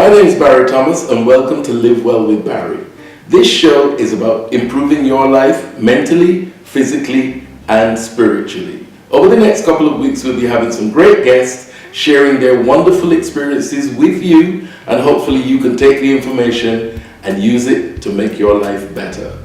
My name is Barry Thomas and welcome to Live Well with Barrie. This show is about improving your life mentally, physically and spiritually. Over the next couple of weeks we'll be having some great guests sharing their wonderful experiences with you, and hopefully you can take the information and use it to make your life better.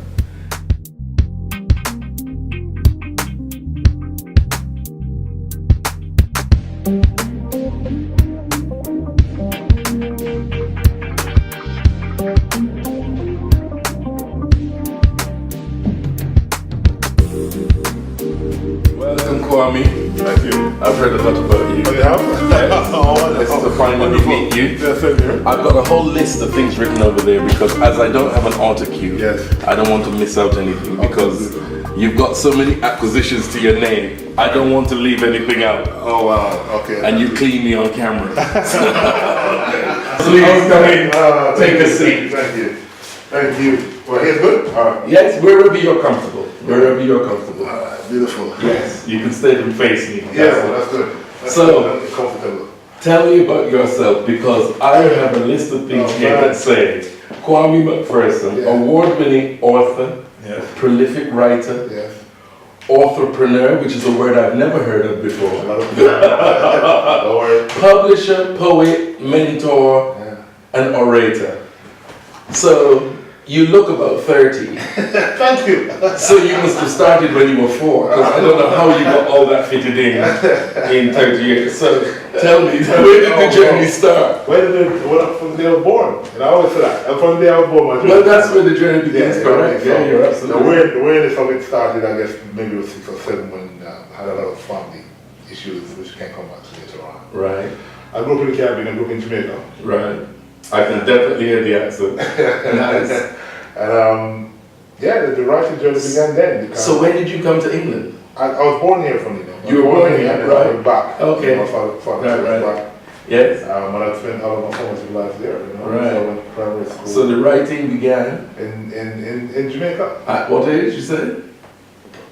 Welcome, Kwame. Thank you. I've heard a lot about you. Oh, you have? Nice to finally meet you. Yeah, same here. I've got a whole list of things written over there because as I don't have an auto cue, Yes. I don't want to miss out anything because you've got so many acquisitions to your name. I don't want to leave anything out. Oh, wow. Okay. And you clean me on camera. Please come in. Take a seat. Thank you. Thank you. Well, here's good? Yes, wherever you're comfortable. Wherever you're comfortable. Beautiful. Yes, you can stay and face me. Yeah, well, that's good. That's So- good. That's comfortable. Tell me about yourself because I have a list of things here that say Kwame McPherson, Yeah. award-winning author, Yes. prolific writer, Yes. entrepreneur, which is a word I've never heard of before, Don't worry. publisher, poet, mentor, Yeah. and orator. So you look about 30. Thank you. So you must have started when you were 4, because I don't know how you got all that fitted in 30 years. So tell me, where did the journey start? From the day I was born. And I always say that. And from the day I was born, my journey. Well, that's where the journey begins, Yeah, correct? yeah, Yeah, you're absolutely right. The way this it started, I guess maybe it was 6 or 7 when I had a lot of family issues which can come back to later on. Right, I grew up in the Caribbean, I grew up in Jamaica. right. I can definitely hear the accent. Nice. And the writing journey began then. Because So when did you come to England? I was born here from England. You were born here, and then right. I went back. Okay. My father Right, went right. back. Yes. And I spent all of my formative life there. Right. So I went to primary school. So the writing began in Jamaica. at what age, you said?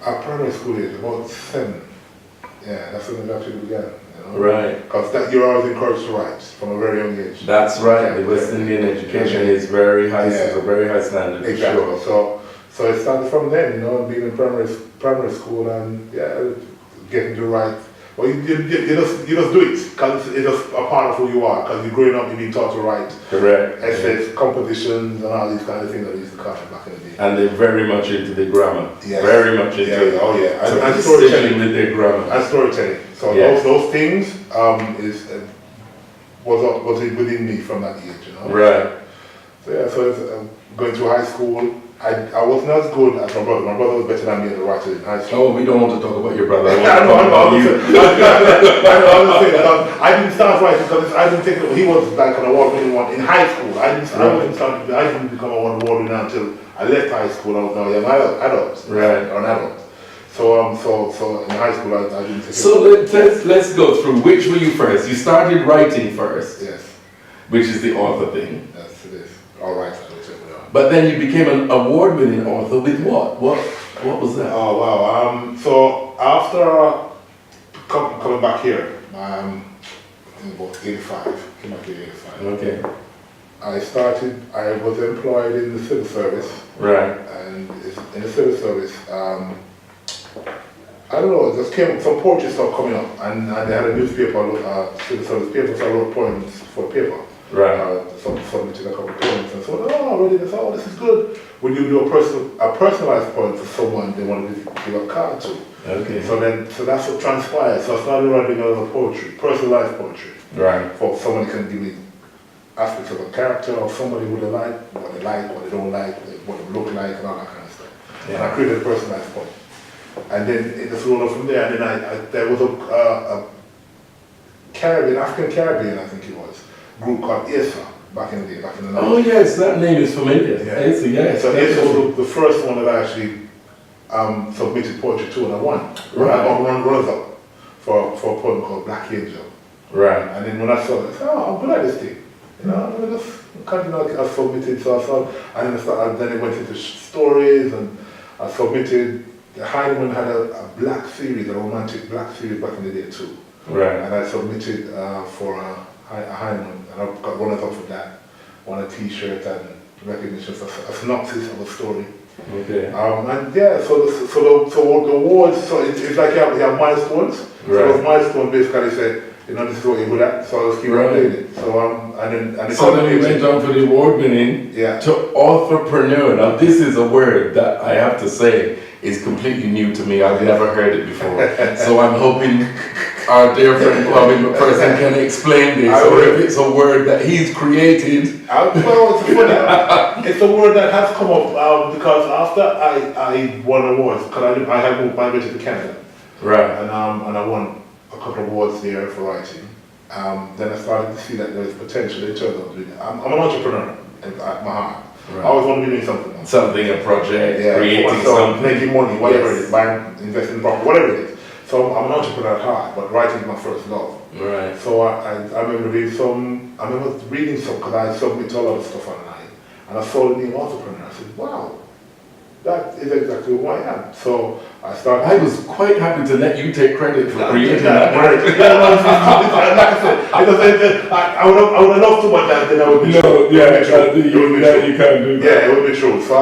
At primary school age, about 7. Yeah, that's when it actually began. Right. Because that you're always encouraged to write from a very young age. That's right. The West Indian education is very high, it's a very high standard, for Exactly. sure. So it started from then, being in primary school and getting to write. Well, you just do it because it's just a part of who you are. Because you're growing up, you're being taught to write Correct. essays, compositions, and all these kind of things that we used to call it back in the day. And they're very much into the grammar. Yes. Very much into Yeah, oh yeah. so And precision storytelling. with their grammar. And storytelling. So Yes. those things was within me from that age, Right. So so it's, going to high school, I wasn't as good as my brother. My brother was better than me as a writer in high school. Oh, we don't want to talk about your brother. I I want to talk about you. I didn't start writing because I didn't think he was like an award-winning one in high school. I didn't become an award-winner until I left high school. I was now a young adult, Right. or an adult. So in high school I didn't take So let's go through. Which were you first? You started writing first, Yes, which is the author thing. that's it is. All right, I would say. But then you became an award-winning author with what? What was that? Oh wow. So after coming back here, I think about 85, came back here 85. Okay. I was employed in the civil service, Right. and in the civil service, I don't know, it just came, some poetry stuff coming up, and they had a newspaper, civil service paper, so I wrote poems for the paper. Right. Submitted a couple of poems, and so this is good. When you do a personalized poem for someone, they want to give a card to. Okay. So that's what transpired. So I started writing a lot of poetry, personalized poetry. Right. For someone who can give me aspects of a character or somebody who they like, what they don't like, what they look like, and all that kind of stuff. Yeah. And I created a personalized poem. And then it just rolled up from there. And then there was a Caribbean, African Caribbean, I think it was, group called ISA back in the day, back in the 90s. Oh yes, that name is familiar. Yeah. Yes. So ISA was the first one that I actually submitted poetry to, and I won. Right. I got one runners-up for a poem called Black Angel. Right. And then when I saw it, I said, I'm good at this thing. I'm going to just continue. I submitted, so I saw, and then it went into stories, and I submitted. The Heinemann had a black series, a romantic black series back in the day too. Right. And I submitted for a Heinemann, and I got runners up for that. won a T-shirt and recognition for a synopsis of a story. Okay. And yeah, so the awards, so it's like you have milestones. So those milestones basically said, you know, this is what you're good at, so I'll just keep doing it. So then we went on for the award winning to authorpreneur. Now this is a word that I have to say is completely new to me. I've never heard it before. So I'm hoping our dear friend Kwame McPherson can explain this, or if it's a word that he's created. Well, it's a word that has come up because after I won awards, because I had moved my way to Canada, right, and I won a couple of awards there for writing. Then I started to see that there was potential in terms of doing it. I'm an entrepreneur at my heart. Right. I always want to be doing something. Something, a project, creating something. Making money, whatever it is, buying, investing in property, whatever it is. So I'm an entrepreneur at heart, but writing is my first love. Right. So I remember reading some, because I submit to a lot of stuff online, and I saw the name entrepreneur. I said, wow, that is exactly who I am. So I started. I was quite happy to let you take credit for creating that word. I would have loved to, but then I would be true. You can't do that. Yeah, it would be true. So I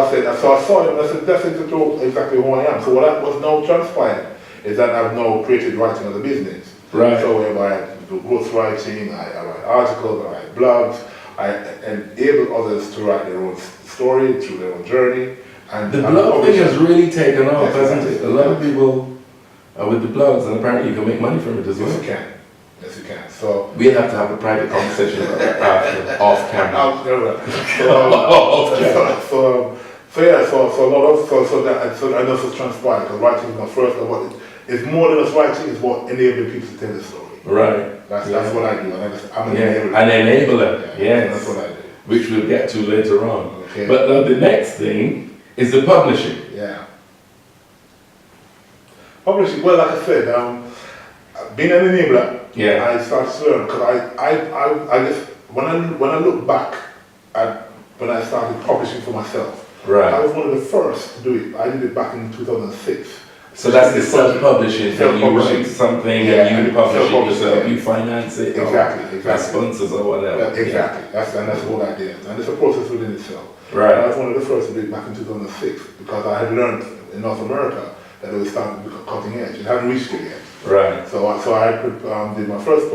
saw it and I said, that's exactly who I am. So what was now transpired is that I've now created writing as a business. Right. So I do growth writing, I write articles, I write blogs, I enable others to write their own story through their own journey. And the blog thing has really taken off, hasn't it? A lot of people are with the blogs, and apparently you can make money from it as well. Yes, you can. Yes, you can. So we'll have to have a private conversation about that off camera. Off camera. So I know it's transpired because writing is my first. It's more than just writing; it's what enabling people to tell the story. Right. That's what I do. I'm an enabler. An enabler. Yes. That's what I do. Which we'll get to later on. Okay. But now the next thing is the publishing. Yeah. Publishing. Well, like I said, being an enabler, I started to learn because I just when I look back at when I started publishing for myself, right. I was one of the first to do it. I did it back in 2006. So that's the self-publishing thing. You write something and you publish it yourself. You finance it. Exactly. Sponsors or whatever. Exactly. That's the whole idea. And it's a process within itself. Right. I was one of the first to do it back in 2006 because I had learned in North America that it was starting to become cutting edge. It hadn't reached it yet. Right. So I did my first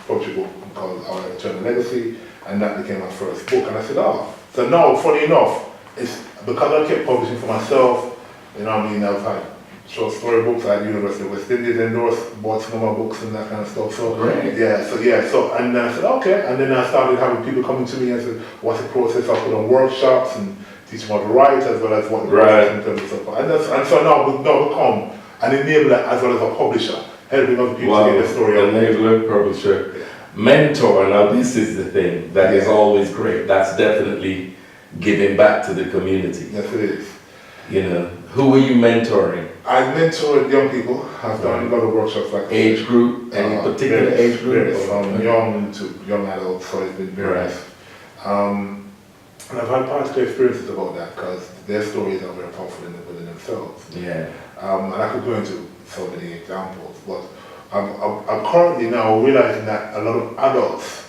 poetry book called Our Eternal Legacy, and that became my first book. And I said, so now, funny enough, it's because I kept publishing for myself. You know what I mean? I've had short story books. I had University of West Indies endorsed, bought some of my books and that kind of stuff. So and then I said, okay. And then I started having people coming to me and said, what's the process? I put on workshops and teach them how to write as well as what the process in terms of stuff. And so now become an enabler as well as a publisher, helping other people to get the story out. Enabler, publisher, mentor. Now this is the thing that is always great. That's definitely giving back to the community. Yes, it is. You know, who were you mentoring? I mentored young people. I've done a lot of workshops like age group, any particular age group? From young to young adults, so it's been various. And I've had particular experiences about that because their stories are very powerful within themselves. Yeah. And I could go into so many examples, but I'm currently now realizing that a lot of adults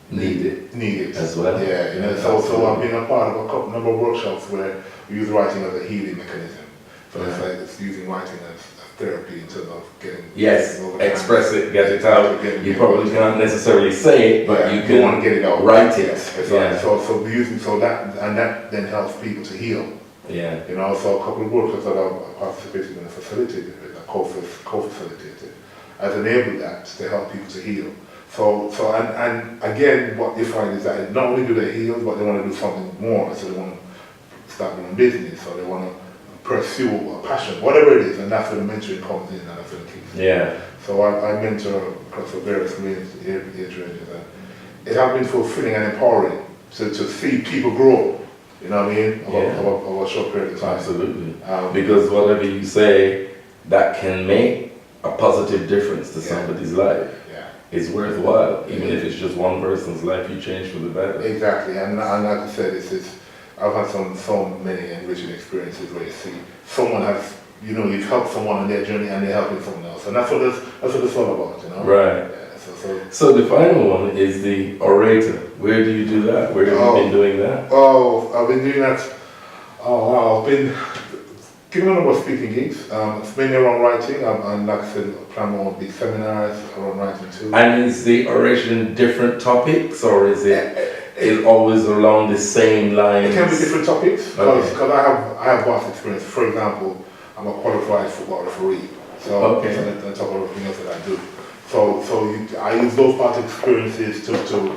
need it as well. Yeah, you know. So I've been a part of a number of workshops where we use writing as a healing mechanism. So it's using writing as therapy in terms of getting express it, get it out. You probably can't necessarily say it, but you can want to get it out. Write it. So using that then helps people to heal. Yeah. You know, so a couple of workshops that I've participated in, facilitated with, co-facilitated, has enabled that to help people to heal. So and again, what you find is that not only do they heal, but they want to do something more. So they want to start their own business, or they want to pursue a passion, whatever it is, and that's where the mentoring comes in, and that's where the key. Yeah. So I mentor across various age ranges, and it has been fulfilling and empowering to see people grow. You know what I mean? Over a short period of time. Absolutely. Because whatever you say that can make a positive difference to somebody's life is worthwhile, even if it's just one person's life you change for the better. Exactly, and like I said, I've had so many enriching experiences where you see someone has, you've helped someone on their journey and they're helping someone else, and that's what it's all about, you know. Right. Yeah, So the final one is the orator. Where do you do that? Where have you been doing that? Oh, I've been doing that. Oh wow, I've been giving a number of speaking gigs. It's mainly around writing, and like I said, I plan on big seminars around writing too. And is the oration different topics, or is it always along the same lines? It can be different topics because I have vast experience. For example, I'm a qualified football referee, so that's on top of everything else that I do. I use those past experiences to tell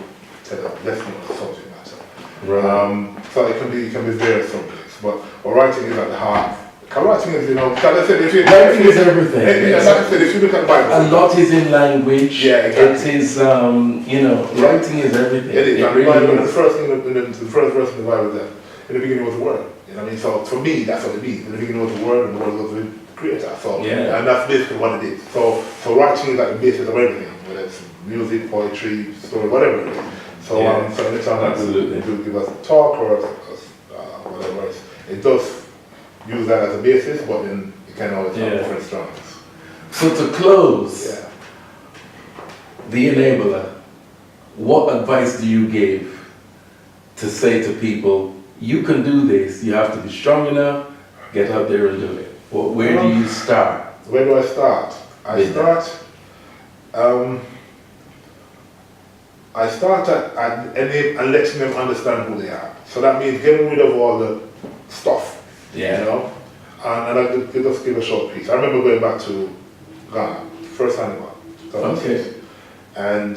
a lesson on the subject matter. Right. So it can be various subjects, but writing is at the heart. Writing is, like I said, writing is everything. Like I said, if you look at the Bible, a lot is in language. Yeah, exactly. It is, writing is everything. It is. It really is. The first verse in the Bible is that in the beginning was the Word. You know what I mean? So for me, that's what it means. In the beginning was the Word, and the Word was the Creator. So and that's basically what it is. So writing is at the basis of everything, whether it's music, poetry, story, whatever it is. So anytime I do give us a talk or whatever, it does use that as a basis, but then it can always have different strands. So to close, the enabler, what advice do you give to say to people, you can do this, you have to be strong enough, get out there and do it? Where do you start? Where do I start? I start at letting them understand who they are. So that means getting rid of all the stuff. Yeah. You know? And I could just give a short piece. I remember going back to Ghana, first time I got. Okay. And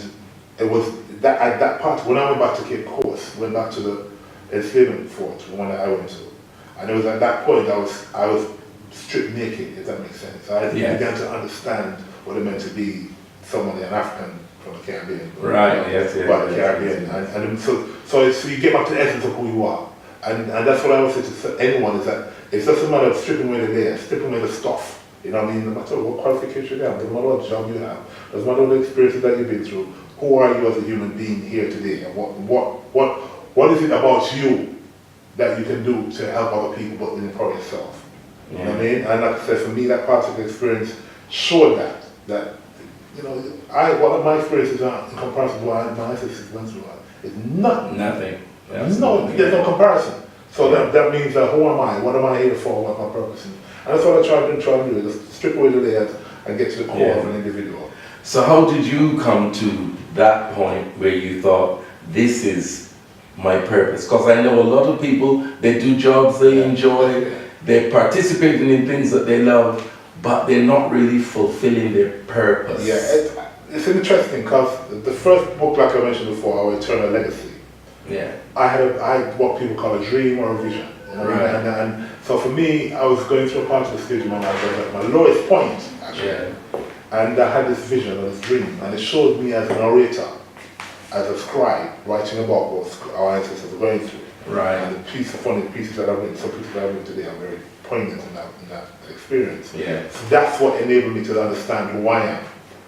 it was that at that part when I went back to Cape Coast, went back to the enslavement fort, the one that I went to. And it was at that point I was stripped naked, if that makes sense. I began to understand what it meant to be someone, an African from the Caribbean. Right, the Caribbean. And so you get back to the essence of who you are. And that's what I always say to anyone, is that it's just a matter of stripping away the layers, stripping away the stuff. You know what I mean? No matter what qualification you have, no matter what job you have, doesn't matter what the experiences that you've been through, who are you as a human being here today? And what is it about you that you can do to help other people but empower yourself? You know what I mean? And like I said, for me, that part of the experience showed that one of my experiences in comparison to what my ancestors went through is nothing. Nothing. There's no comparison. So that means that who am I? What am I here for? What's my purpose? And that's what I try to do, is just strip away the layers and get to the core of an individual. So how did you come to that point where you thought, this is my purpose? Because I know a lot of people, they do jobs they enjoy, they're participating in things that they love, but they're not really fulfilling their purpose. Yeah, it's interesting because the first book, like I mentioned before, Our Eternal Legacy, I had what people call a dream or a vision. You know? Right. And so for me, I was going through a part of the stage of my life, I was at my lowest point, actually. Yeah. And I had this vision or this dream, and it showed me as an orator, as a scribe, writing about what our ancestors were going through. Right. And the funny pieces that I've written, some pieces that I've written today are very poignant in that experience. Yeah. So that's what enabled me to understand who I am.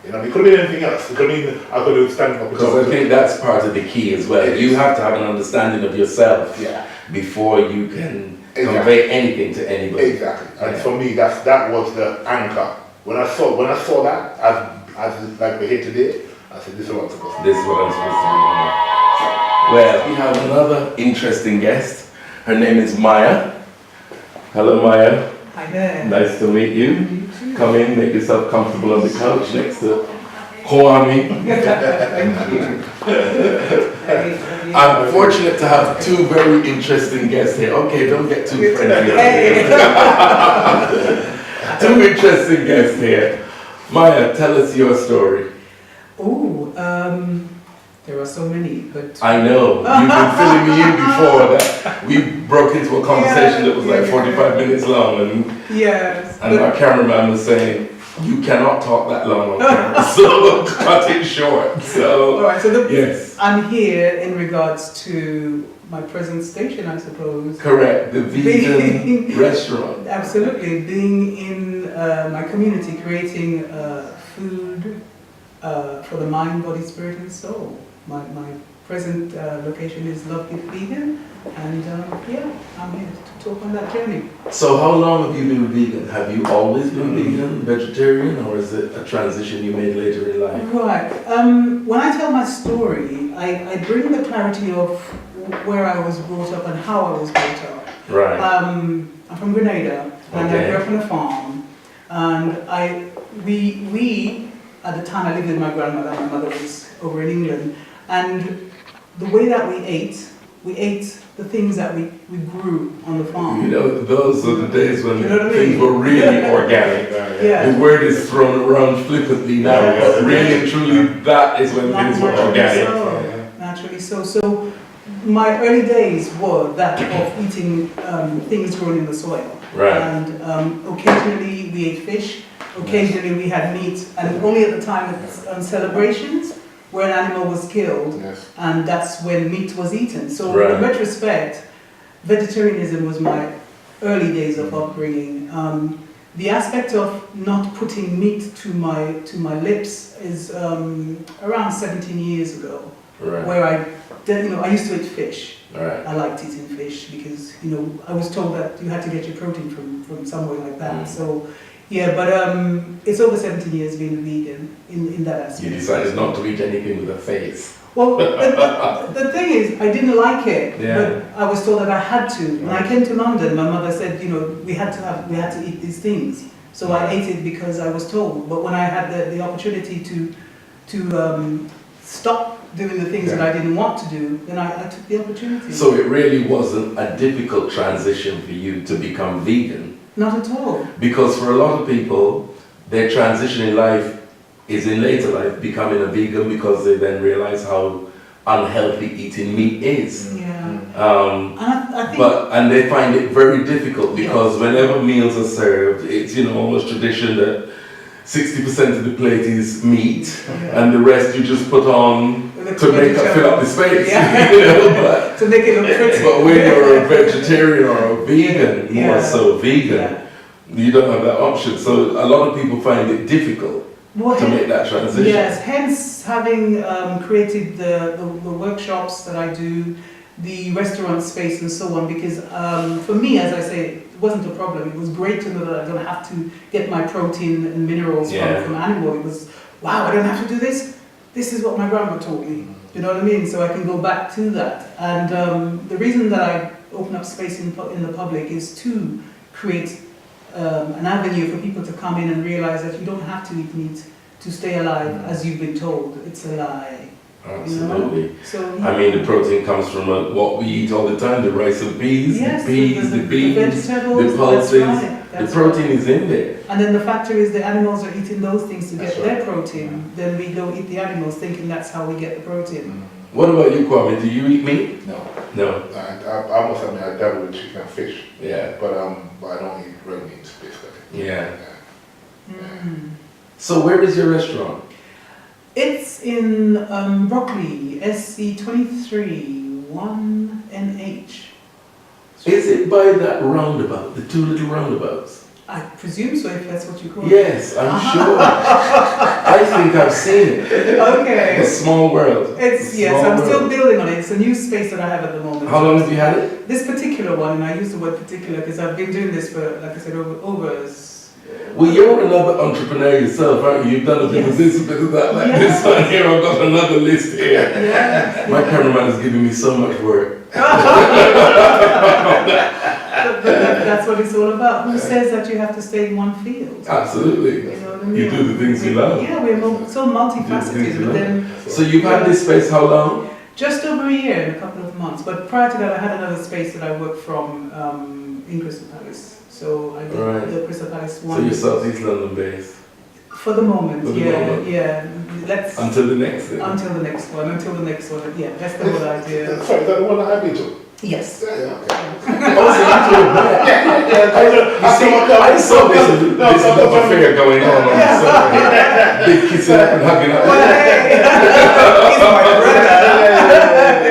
You know, it could have been anything else. It could have been I could have stand up. Because I think that's part of the key as well. You have to have an understanding of yourself before you can convey anything to anybody. Exactly. And for me, that was the anchor. When I saw that as like we're here today, I said, this is what I'm supposed to do. This is what I'm supposed to be doing. Well, we have another interesting guest. Her name is Maya. Hello, Maya. Hi there. Nice to meet you. You too. Come in, make yourself comfortable on the couch next to Kwame. Thank you. I'm fortunate to have two very interesting guests here. Okay, don't get too friendly. Two interesting guests here. Maya, tell us your story. Oh, there are so many, but I know, you've been filling me in before that we broke into a conversation that was like 45 minutes long, and yes, our cameraman was saying, you cannot talk that long on camera, so cut it short. So, all right. So yes, I'm here in regards to my present station, I suppose. correct. The vegan restaurant. Absolutely, being in my community, creating food for the mind, body, spirit, and soul. My present location is Love With Vegan, and yeah, I'm here to talk on that journey. So how long have you been vegan? Have you always been vegan, vegetarian, or is it a transition you made later in life? Right. When I tell my story, I bring the clarity of where I was brought up and how I was brought up. Right. I'm from Grenada, and I Okay. grew up on a farm. And we at the time I lived with my grandmother. My mother was over in England, and the way that we ate the things that we grew on the farm. You know, those are the days when You know what I things mean? were really organic. Yeah. The word is thrown around flippantly now, Yes. but really and truly, that is when things were organic. Naturally so. So my early days were that of eating things grown in the soil. Right. And occasionally we ate fish, occasionally we had meat, and only at the time on celebrations where an animal was killed, Yes. and that's when meat was eaten. So Right. in retrospect, vegetarianism was my early days of upbringing. The aspect of not putting meat to my lips is around 17 years ago, Right. where I used to eat fish. Right. I liked eating fish because I was told that you had to get your protein from somewhere like that. So yeah, but it's over 17 years being a vegan in that aspect. You decided not to eat anything with a face. Well, the thing is, I didn't like it, Yeah. but I was told that I had to. When I came to London, my mother said, we had to eat these things. So I ate it because I was told. But when I had the opportunity to stop doing the things that I didn't want to do, then I took the opportunity. So it really wasn't a difficult transition for you to become vegan, Not at all. because for a lot of people, their transition in life is in later life becoming a vegan because they then realize how unhealthy eating meat is. Yeah. Um, And I think and they find it very difficult because whenever meals are served, it's almost tradition that 60% of the plate is meat, and the rest you just put on to fill up the space. Yeah. To make it look pretty. But when you're a vegetarian or a vegan, more so vegan, you don't have that option. So a lot of people find it difficult to make that transition. Yes, hence having created the workshops that I do, the restaurant space and so on, because for me, as I say, it wasn't a problem. It was great to know that I don't have to get my protein and minerals from animal. It was, wow, I don't have to do this. This is what my grandma taught me. You know what I mean? So I can go back to that. And the reason that I open up space in the public is to create an avenue for people to come in and realize that you don't have to eat meat to stay alive, as you've been told. It's a lie. Absolutely. So, I mean, the protein comes from what we eat all the time, the rice and peas, yes, the peas, the beans, vegetables, the pulses. right, The protein is in there. And then the factor is the animals are eating those things to That's get their protein. Then we go eat the animals thinking that's how we get the protein. What about you, Kwame? Do you eat meat? No. No. I must admit, I dabble with chicken and fish, Yeah. but I don't eat red meat, basically. Yeah. Mm. So where is your restaurant? It's in Broccoli, SC23 1NH. Is it by that roundabout, the two little roundabouts? I presume so, if that's what you call it. Yes, I'm sure. I think I've seen it. Okay. A small world. It's, A yes, small I'm still world. building on it. It's a new space that I have at the moment. How long have you had it? This particular one, and I use the word particular because I've been doing this for, like I said, over Well, you're another entrepreneur yourself, aren't you? You've done a bit of this, a bit of that. Like this one here, I've got another list here. Yeah. My cameraman is giving me so much work. That's what it's all about. Who says that you have to stay in one field? Absolutely. You know what I mean? You do the things you love. Yeah, we're so multifaceted. But then, So you've had this space how long? just over a year and a couple of months. But prior to that, I had another space that I worked from in Crystal Palace. So I did the Crystal Palace one. So you're Southeast London based? For the moment, For the moment. yeah. Let's Until the next thing? until the next one. Yeah, that's the whole idea. Sorry, is that the one that I've been to? Yes. Yeah, okay. Oh, so you told me. You see, I saw this love affair going on the side. Big kissing up and hugging up. Well, hey. He's my brother.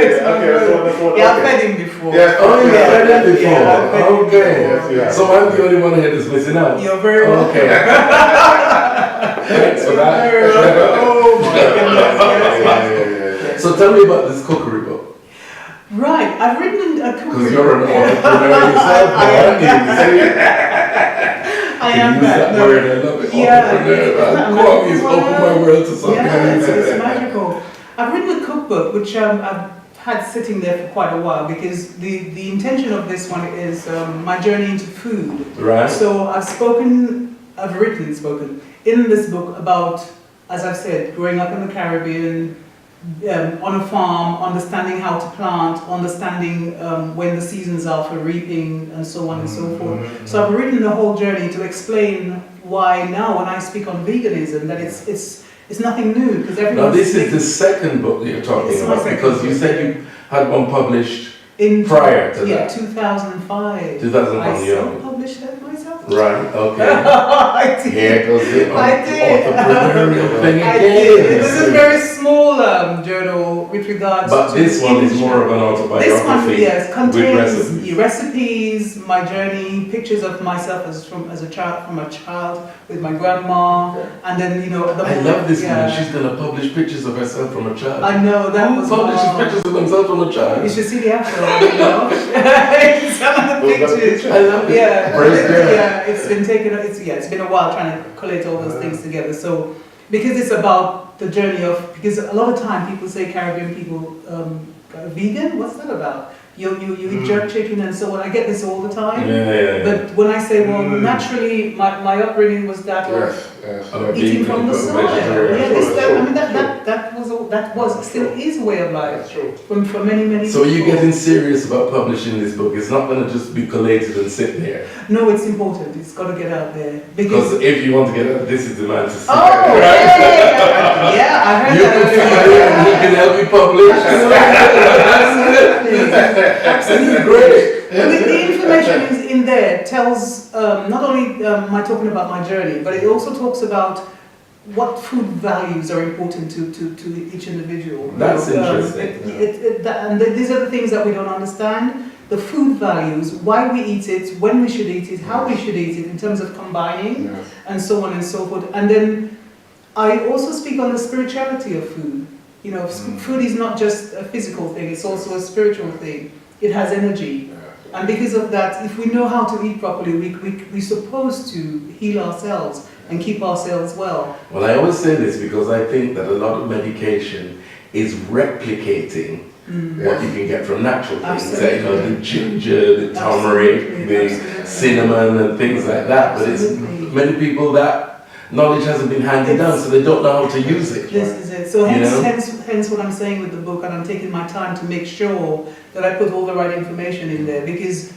He's my brother. Yeah, I've met him before. Oh, you've had that before? Yeah, I've met him Okay. before. So I'm the only one here that's missing out? You're very welcome. Okay. Thanks for that. Oh my goodness. Yes. So tell me about this cookery book. Right, I've written a cookery Because you're an book. entrepreneur yourself, aren't you? I Can am use that. that word, I love it. Yeah, Entrepreneur. it's Coffee's opened my world to something. Yeah, it's magical. I've written a cookbook which I've had sitting there for quite a while because the intention of this one is my journey into food. Right. So I've written in this book about, as I've said, growing up in the Caribbean, on a farm, understanding how to plant, understanding when the seasons are for reaping and so on and so forth. So I've written the whole journey to explain why now when I speak on veganism that it's nothing new because everyone. Now this is the second book that you're talking about because you said you had one published prior to that. 2005. 2005, I yeah. self-published that myself. Right, okay. I did. Here goes the I did. entrepreneurial thing I again. did. This is a very small journal with regards But to this one is more of an autobiography. This one, yes, contains with recipes, my journey, pictures of myself as a child with my grandma, and then I love this woman. She's gonna publish pictures of herself from a child. I know that Who was publishes pictures of themselves from a child? You should see the after, some of the pictures. I love it. Yeah, Praise God. yeah, it's been a while trying to collate all those things together. So because it's about the journey of, because a lot of time people say Caribbean people vegan. What's that about? You eat jerk chicken and so on. I get this all the time. Yeah. But when I say, well, naturally, my upbringing was that of eating from the soil. Yeah, that was still is a way of life for many. So people. you're getting serious about publishing this book. It's not going to just be collated and sit there. No, it's important. It's got to get out there Because if you want to get out, this is the man to see. Oh, yeah, I heard You that. can find it and he can help you publish. Absolutely. Great. The information is in there tells not only my talking about my journey, but it also talks about what food values are important to each individual. That's interesting. And these are the things that we don't understand. The food values, why we eat it, when we should eat it, how we should eat it in terms of combining, and so on and so forth. And then I also speak on the spirituality of food. Food is not just a physical thing, it's also a spiritual thing. It has energy. And because of that, if we know how to eat properly, we're supposed to heal ourselves and keep ourselves well. Well, I always say this because I think that a lot of medication is replicating what you can get from natural things. Absolutely. The ginger, the turmeric, the cinnamon and things like that. But it's many people that knowledge hasn't been handed down, so they don't know how to use it. This is it. So hence what I'm saying with the book, and I'm taking my time to make sure that I put all the right information in there, because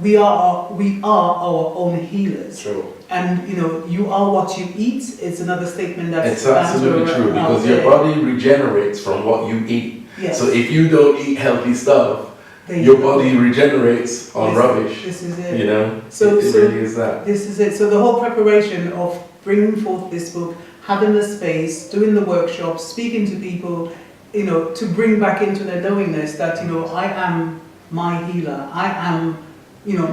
we are our own healers. True. And you are what you eat. It's another statement that's It's absolutely true, because your body regenerates from what you eat. Yes. So if you don't eat healthy stuff, your body regenerates on rubbish. This is it. So it really is that. This is it. So the whole preparation of bringing forth this book, having the space, doing the workshops, speaking to people, to bring back into their knowingness that, I am my healer. I am,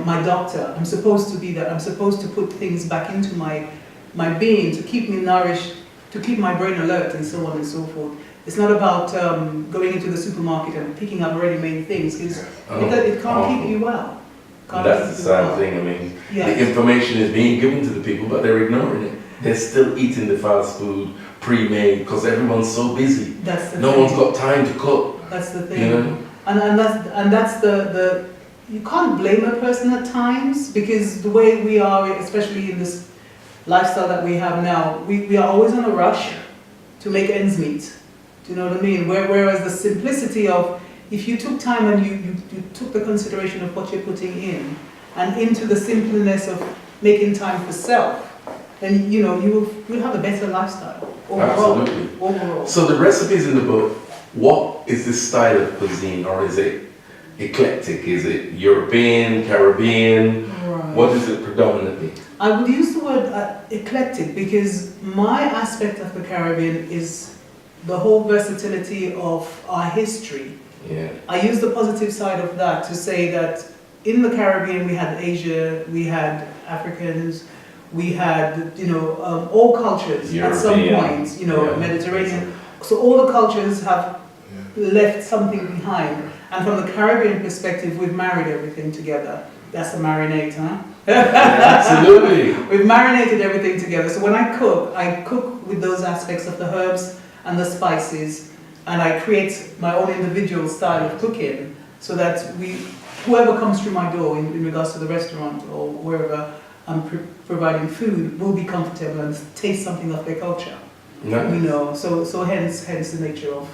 my doctor. I'm supposed to be that. I'm supposed to put things back into my being to keep me nourished, to keep my brain alert, and so on and so forth. It's not about going into the supermarket and picking up ready-made things, because it can't keep you well. That's the sad thing. I mean, the information is being given to the people, but they're ignoring it. They're still eating the fast food, pre-made, because everyone's so busy. That's the no thing. one's got time to cook. That's the thing. And that's the you can't blame a person at times, because the way we are, especially in this lifestyle that we have now, we are always on a rush to make ends meet. Do you know what I mean? Whereas the simplicity of, if you took time and you took the consideration of what you're putting in, and into the simpleness of making time for self, then you'll have a better lifestyle overall. Absolutely. Overall. So the recipes in the book, what is the style of cuisine, or is it eclectic? Is it European, Caribbean? Right. What is it predominantly? I would use the word eclectic, because my aspect of the Caribbean is the whole versatility of our history. Yeah. I use the positive side of that to say that in the Caribbean we had Asia, we had Africans, we had all cultures at some point, Mediterranean. So all the cultures have left something behind. And from the Caribbean perspective, we've married everything together. That's a marinade, huh? Absolutely. We've marinated everything together. So when I cook with those aspects of the herbs and the spices, and I create my own individual style of cooking, so that whoever comes through my door in regards to the restaurant or wherever I'm providing food will be comfortable and taste something of their culture. Nice. You know, so hence the nature of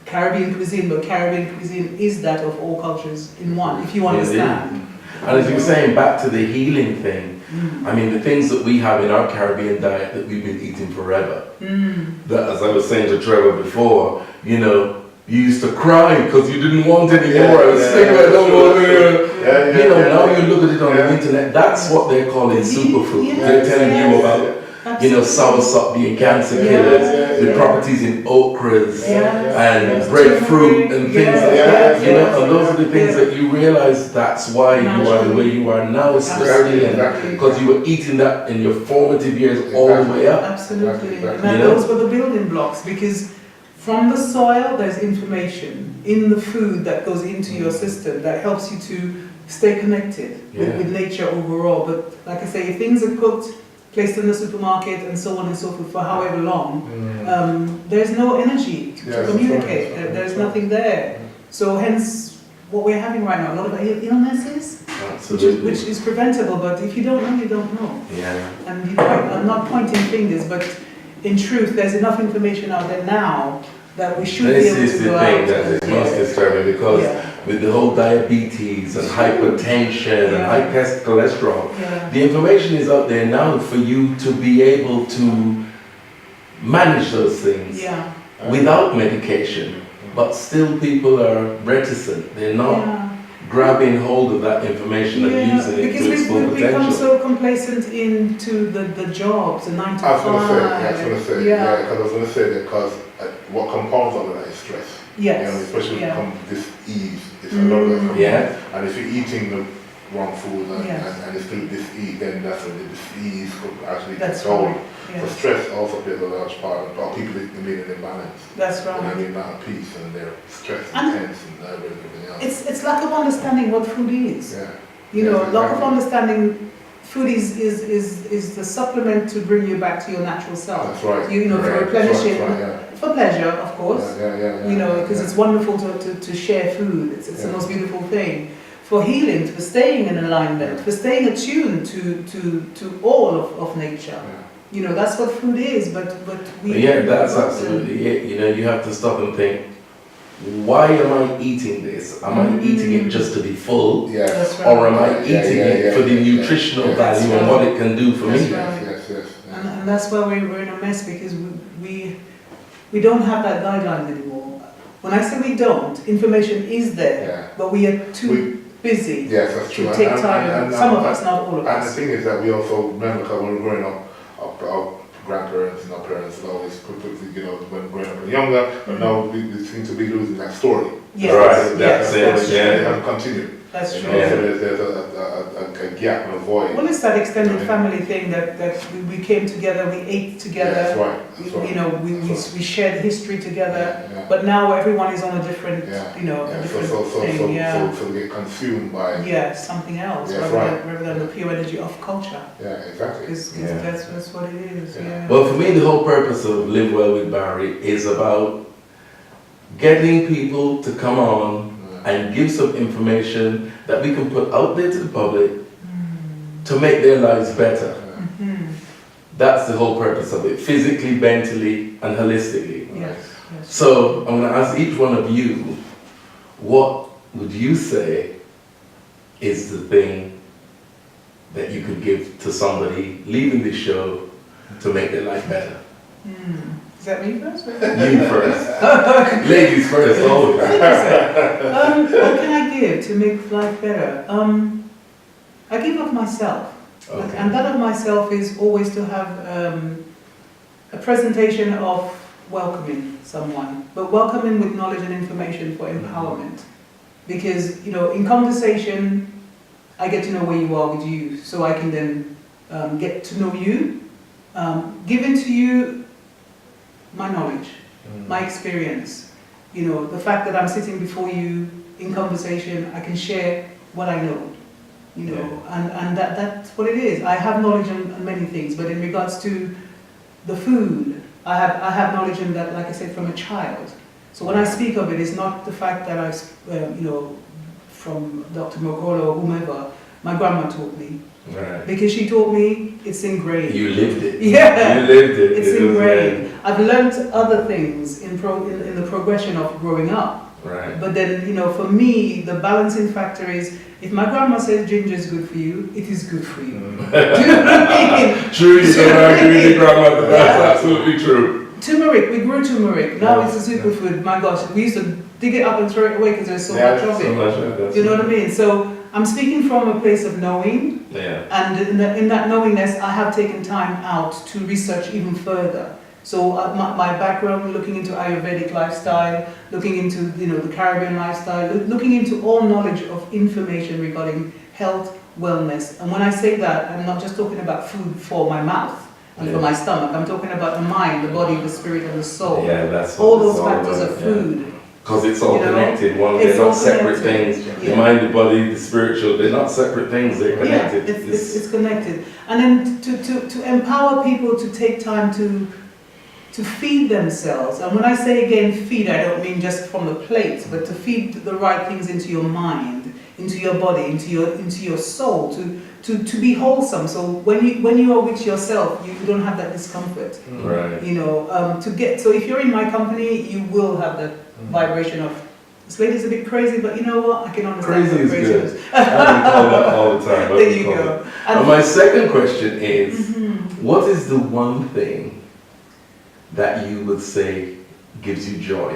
Caribbean cuisine, but Caribbean cuisine is that of all cultures in one, if you understand. And as you were saying, back to the healing thing, I mean, the things that we have in our Caribbean diet that we've been eating forever, that, as I was saying to Trevor before, you know, you used to cry because you didn't want any more. I was sick of it, you know, now you look at it on the internet, that's what they're calling superfood. They're telling you about, you know, soursop being cancer killers, the properties in okras and breadfruit and things like that, you know, and those are the things that you realize that's why you are the way you are now, sturdy, because you were eating that in your formative years all the way up. Absolutely. And those were the building blocks, because from the soil there's information in the food that goes into your system that helps you to stay connected with nature overall. But like I say, if things are cooked, placed in the supermarket and so on and so forth for however long, there's no energy to communicate. There's nothing there. So hence what we're having right now, a lot of illnesses, which is preventable, but if you don't know, you don't know. And I'm not pointing fingers, but in truth, there's enough information out there now that we should be able to go out. This is the thing that is most disturbing, because with the whole diabetes and hypertension and high cholesterol, the information is out there now for you to be able to manage those things without medication, but still people are reticent. They're not grabbing hold of that information and using it to its full potential. Because we've become so complacent into the jobs, the 9 to 5. I was going to say, because I was going to say that, because what compounds all of that is stress. Yes. You know, especially when it comes to this ease. It's a lot of that compounds. And if you're eating the wrong food and it's through dis-ease, then that's when the dis-ease could actually control. So stress also plays a large part of people being in imbalance. That's right. And I mean, not at peace, and they're stressed and tense and everything else. It's lack of understanding what food is. You know, lack of understanding. Food is the supplement to bring you back to your natural self. That's right. You know, for replenishing, for pleasure, of course. You know, because it's wonderful to share food. It's the most beautiful thing. For healing, for staying in alignment, for staying attuned to all of nature. You know, that's what food is. But that's absolutely it. You know, you have to stop and think, why am I eating this? Am I eating it just to be full? Or am I eating it for the nutritional value and what it can do for me? And that's why we're in a mess, because we don't have that guidelines anymore. When I say we don't, information is there, but we are too busy to take time. Some of us, not all of us. And the thing is that we also remember, because when we were growing up, our grandparents and our parents would always put, you know, when growing up and younger, but now we seem to be losing that story. That's it. They have continued. That's true. So there's a gap and a void. Well, it's that extended family thing that we came together, we ate together. That's right. You know, we shared history together. But now everyone is on a different, you know, a different thing. So we get consumed by something else rather than the pure energy of culture. Exactly. Because that's what it is. Well, for me, the whole purpose of Live Well with Barrie is about getting people to come on and give some information that we can put out there to the public to make their lives better. That's the whole purpose of it, physically, mentally, and holistically. So I'm going to ask each one of you, what would you say is the thing that you could give to somebody leaving this show to make their life better? Is that me first? You first. Ladies first, always. What can I give to make life better? I give of myself. And that of myself is always to have a presentation of welcoming someone, but welcoming with knowledge and information for empowerment. Because, you know, in conversation, I get to know where you are with you, so I can then get to know you, giving to you my knowledge, my experience, You know, the fact that I'm sitting before you in conversation, I can share what I know. You know, and that's what it is. I have knowledge on many things, but in regards to the food, I have knowledge in that, like I said, from a child. So when I speak of it, it's not the fact that I've, you know, from Dr. Mogolo or whomever, my grandma taught me. Right. Because she taught me, it's ingrained. You lived it. Yeah. You lived it. It's ingrained. I've learned other things in the progression of growing up. Right. But then, you know, for me, the balancing factor is, if my grandma says ginger is good for you, it is good for you. Do you know what I mean? True, you can argue with your grandmother. That's absolutely true. Turmeric, we grew turmeric. Now it's a superfood. My gosh, we used to dig it up and throw it away because there's so much of it. So much of it. Do you know what I mean? So I'm speaking from a place of knowing. Yeah. And in that knowingness, I have taken time out to research even further. So my background, looking into Ayurvedic lifestyle, looking into, you know, the Caribbean lifestyle, looking into all knowledge of information regarding health, wellness. And when I say that, I'm not just talking about food for my mouth and for my stomach. I'm talking about the mind, the body, the spirit, and the soul. Yeah, that's what all those it's all factors about, of food. Because it's all You know, connected. it's They're all not separate connected. things. Yeah. The mind, the body, the spiritual, they're not separate things, they're connected. Yeah, it's connected. And then to empower people to take time to feed themselves. And when I say again feed, I don't mean just from the plate, but to feed the right things into your mind, into your body, into your soul, to be wholesome. So when you are with yourself, you don't have that discomfort. Right. You know, so if you're in my company, you will have that vibration of, this lady's a bit crazy, but you know what? I can understand Crazy what is crazy good. is. I call that all the time. There you go. And my second question is, what is the one thing that you would say gives you joy?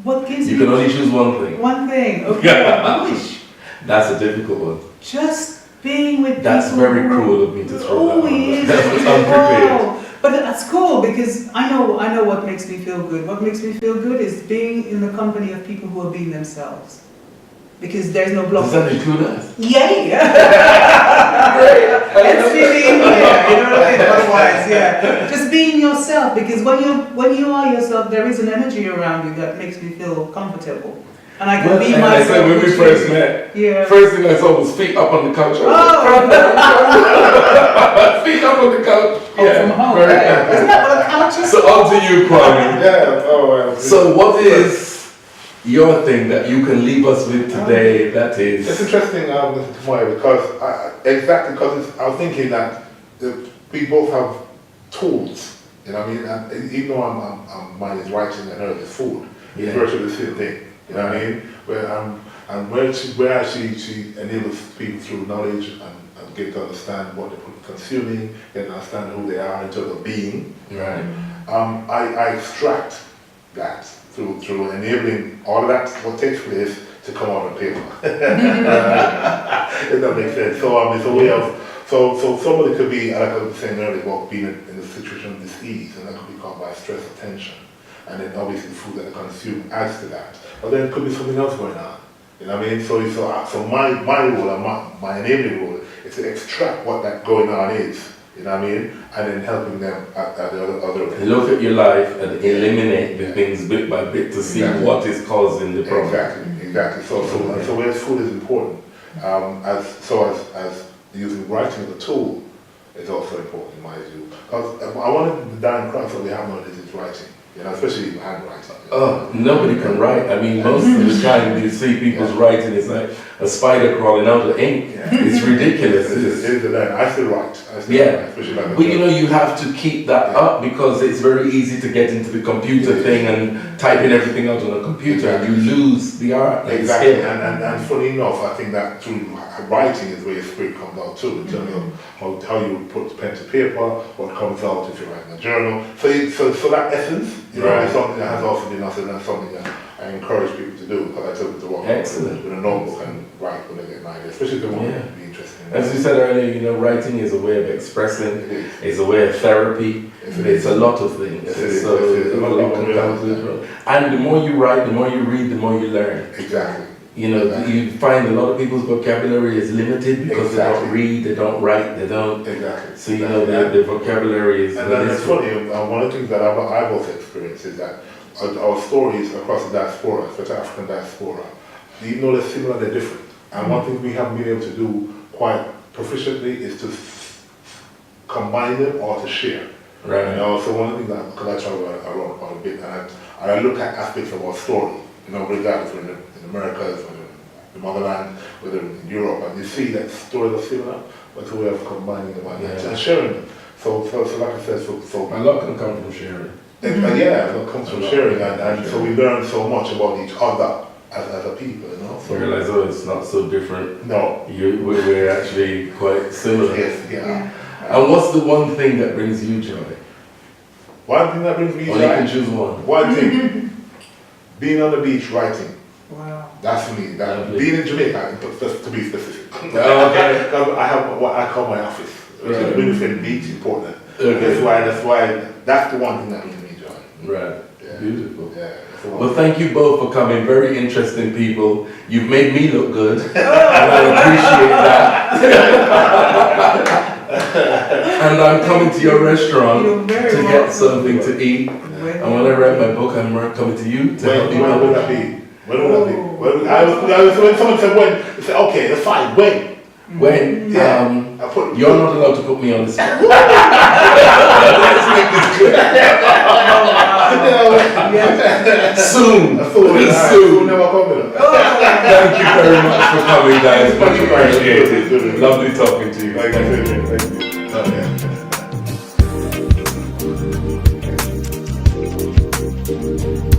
What gives You me can only choose one thing. one thing? Okay, wish. That's a difficult one. Just being with That's people. very cruel of me to throw that Oh, one. it is. That was unprepared. Wow. But that's cool because I know what makes me feel good. What makes me feel good is being in the company of people who are being themselves. Because there's no Does that blockage. include us? Yay! It's really in here, you know what I mean? Otherwise, yeah. Just being yourself, because when you are yourself, there is an energy around you that makes me feel comfortable. And I can be And myself. I said when we which first is- met, Yeah. first thing I saw was feet up on the couch. Feet up on the couch. From home. very Right. happy. Isn't that what a couch is? So on to you, Kwame. Yeah, oh well. So what is your thing that you can leave us with today that It's is... interesting listening to Moya because I was thinking that we both have tools, you know what I mean? And even though mine is writing and hers is food, it's virtually the same thing, you know what I mean? Where she enables people through knowledge and get to understand what they're consuming, get to understand who they are in terms of being. Right. I extract that through enabling all of that, what takes place, to come out on paper. If that makes sense. So it's a way of, so somebody could be, like I was saying earlier, about being in a situation of disease, and that could be caused by stress or tension. And then obviously the food that they consume adds to that. But then it could be something else going on. You know what I mean? So my role, and my enabling role, is to extract what that going on is. You know what I mean? And then helping them at the other. Look at your life and eliminate the things bit by bit to see what is causing the problem. Exactly. So where food is important, as using writing as a tool is also important in my view. Because I wanted the dying craft that we have nowadays is writing. You know, especially handwriting. Oh, nobody can write. I mean, most of the time you see people's writing, it's like a spider crawling out of ink. It's ridiculous. I still write. Especially like But you know, you have to keep that up because it's very easy to get into the computer thing and typing everything out on a computer and you lose the art. And Exactly, skill. and funny enough, I think that through writing is where your spirit comes out too, in terms of how you put pen to paper, what comes out if you're writing a journal. So that essence, you know, is something that has also been us, and that's something that I encourage people to do, because I tell them to walk with a notebook and write when they get an idea, especially if they want to be interested in As you said earlier, you know, writing is a way of expressing, it's a way of therapy, it's a lot of things. So a lot can come to it. And the more you write, the more you read, the more you learn. Exactly. You know, you find a lot of people's vocabulary is limited because they don't read, they don't write, they don't. Exactly. So you know, the vocabulary is. And it's funny, one of the things that I've also experienced is that our stories across the diaspora, especially African diaspora, even though they're similar, they're different. And one thing we haven't been able to do quite proficiently is to combine them or to share. Right. You know, so one of the things because I travel around quite a bit, and I look at aspects of our story, you know, regardless whether in Americas, whether in the motherland, whether in Europe, and you see that stories are similar, but it's a way of combining them and sharing them. So like I said, so A lot can come from sharing. yeah, it comes from sharing, and so we learn so much about each other as a people, you know. So You realize, oh, it's not so different. no, We're actually quite similar. yes, yeah. And what's the one thing that brings you joy? One thing that brings me Or you can joy. choose one. One thing, being on the beach writing. Wow. That's for me. Lovely. Being in Jamaica, just to be specific. Okay. Because I have what I call my office, which Right. is Winfield Beach in Portland. Okay. That's the one thing that brings me joy. Right. Yeah. Beautiful. Yeah. That's the one. Well, thank you both for coming. Very interesting people. You've made me look good, and I appreciate that. And I'm coming to your restaurant You're very to get welcome. something to eat. And when I write my book, I'm coming to you to help me When would that publish. be? When would that be? When someone said when, they said okay, that's fine. When? When Yeah. I put you're not allowed to put me on the spot. Let's make this clear. Soon. Soon. Soon. Never coming. Thank you very much for coming, guys. Much appreciated. Lovely talking to you. Thank you. Thank you.